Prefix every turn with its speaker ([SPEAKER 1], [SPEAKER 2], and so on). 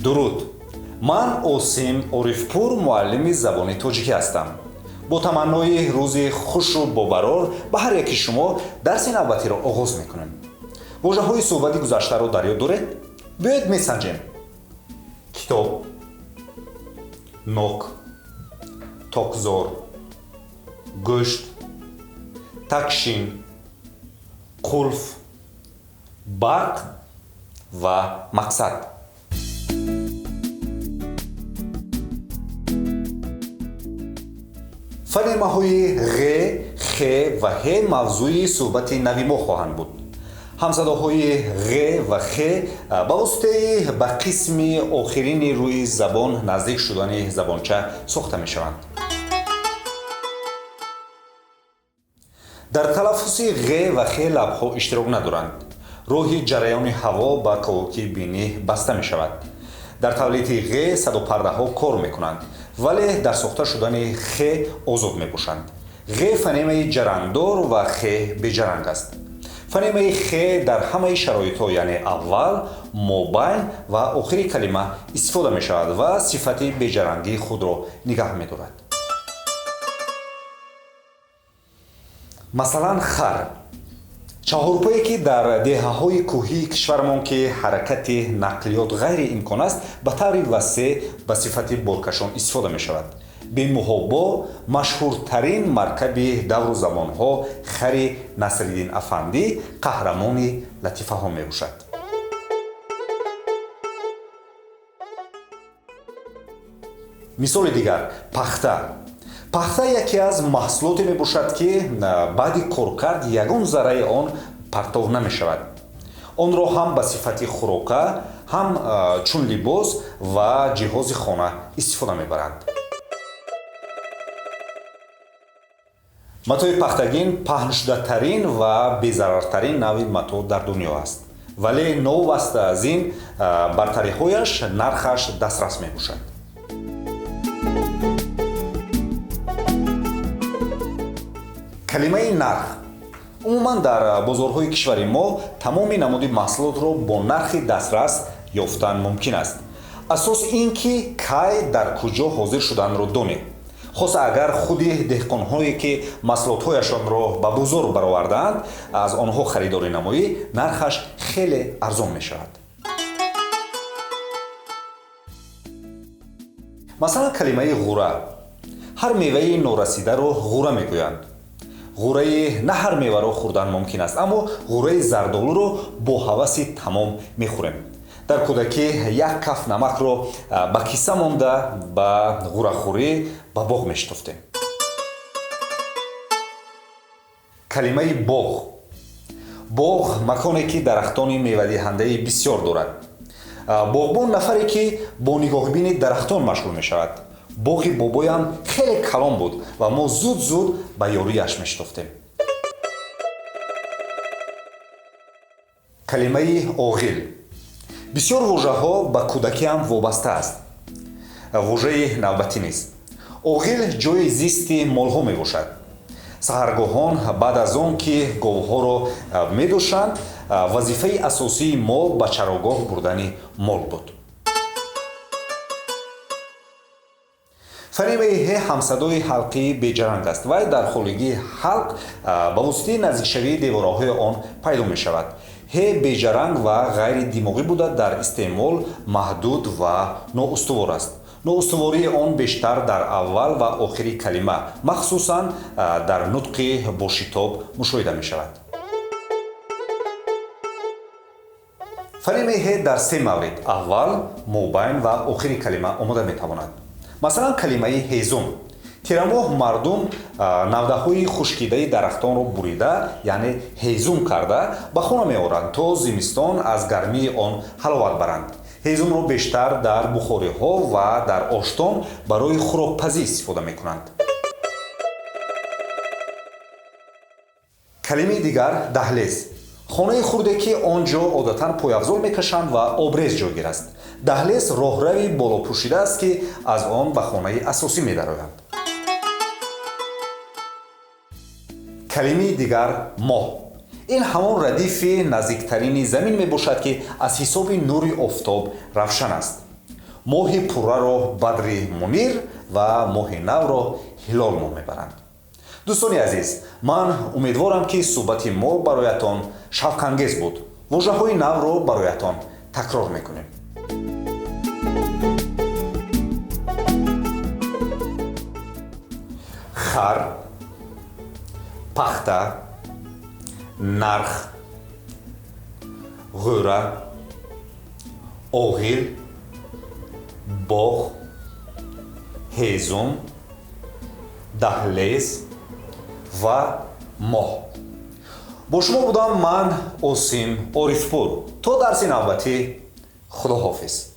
[SPEAKER 1] дуруд. Ман Осим Орифпур муаллими забони тоҷикӣ ҳастам. Бо таманнои рӯзи хушу бобарор ба ҳар яки шумо дарси навбатиро оғоз мекунем. Воҷаҳои суҳбати гузаштаро дар ёд доред? Биёед месанҷем. Китоб, нок, токзор, гӯшт, такшин, қулф, барқ ва мақсад. фонемаҳои ғ, х ва ҳ мавзӯи суҳбати нави мо хоҳанд буд. ҳамсадоҳои ғ ва х ба воситаи ба қисми охирини рӯи забон наздик шудани забонча сохта мешаванд. дар талаффузи ғ ва х лабҳо иштирок надоранд. роҳи ҷараёни ҳаво ба кавоки бинӣ баста мешавад. дар тавлити ғ садопардаҳо кор мекунанд, вале дар сохта шудани х озод мебошанд. ғ фонемаи ҷарангдор ва х беҷаранг аст. фонемаи х дар ҳамаи шароитҳо, яъне аввал, мобайн ва охири калима истифода мешавад ва сифати беҷарангии худро нигаҳ медорад. масалан, хар. чаҳорпое ки дар деҳаҳои кӯҳии кишварамон ки ҳаракати нақлиёт ғайриимкон аст, ба таври васеъ ба сифати боркашон истифода мешавад. бемуҳобо машҳуртарин маркаби давру замонҳо хари Насриддин Афандӣ қаҳрамони латифаҳо мебошад. мисоли дигар, пахта. пахта яке аз маҳсулоте мебошад ки баъди коркард ягон зарраи он партов намешавад. онро ҳам ба сифати хӯрока, ҳам чун либос ва ҷиҳози хона истифода мебаранд. матои пахтагин паҳншудатарин ва безарартарин нави мато дар дунё аст, вале новобаста аз ин бартариҳояш нархаш дастрас мебошад. калимаи нарх. умуман дар бозорҳои кишвари мо тамоми намуди маҳсулотро бо нархи дастрас ёфтан мумкин аст. асос ин ки кай дар куҷо ҳозир шуданро донем. хоса агар худи деҳқонҳое ки маҳсулотҳояшонро ба бозор баровардаанд, аз онҳо харидорӣ намоӣ, нархаш хеле арзон мешавад. масалан, калимаи ғура. ҳар меваи норасидаро ғура мегӯянд. ғураи на ҳар меваро хӯрдан мумкин аст, аммо ғураи зардолуро бо ҳаваси тамом мехӯрем. дар кӯдакӣ як каф намакро ба киса монда ба ғурахӯрӣ ба боғ мешитофтем. калимаи боғ. боғ маконе ки дарахтони мевадиҳандаи бисёр дорад. боғбон нафаре ки бо нигоҳбини дарахтон машғул мешавад. боғи бобоям хеле калон буд ва мо зуд ба ёрияш мешитофтем. калимаи оғил. бисёр вожаҳо ба кӯдакӣ ҳам вобаста аст. вожаи навбатӣ низ. оғил ҷои зисти молҳо мебошад. саҳаргоҳон баъд аз он ки говҳоро медошанд, вазифаи асосии мо ба чарогоҳ бурдани мол буд. фонемаи ҳ ҳамсадои ҳалқии беҷаранг аст. вай дар холигии ҳалқ ба воситаи наздикшавии девораҳои он пайдо мешавад. ҳ беҷаранг ва ғайридимоғӣ буда дар истеъмол маҳдуд ва ноустувор аст. ноустувории он бештар дар аввал ва охири калима, махсусан дар нутқи бошитоб мушоҳида мешавад. фонемаи ҳ дар се маврид, аввал, мобайн ва охири калима омода метавонад. масалан, калимаи ҳезум. тирамоҳ мардум навдаҳои хушкидаи дарахтонро бурида, яъне ҳезум карда, ба хона меоранд, то зимистон аз гармии он ҳаловат баранд. ҳезумро бештар дар бухориҳо ва дар оштон барои хӯрокпазӣ истифода мекунанд. калимаи дигар, даҳлез. хонаи хурде ки он ҷо одатан пойафзол мекашанд ва обрез ҷойгир аст. даҳлез роҳрави болопӯшида аст ки аз он ба хонаи асосӣ медароянд. калимаи дигар, моҳ. ин ҳамон радифи наздиктарини замин мебошад ки аз ҳисоби нури офтоб равшан аст. моҳи пурраро бадри мунир ва моҳи навро ҳилол ном мебаранд. дӯстони азиз, ман умедворам ки суҳбати мо бароятон шавқангез буд. вожаҳои навро бароятон такрор мекунем. хар, пахта, нарх, ғӯра, оғил, боғ, ҳезум, даҳлез ва моҳ. бо шумо будам ман Осим Орифпур. то дарси навбатӣ, худоҳофиз.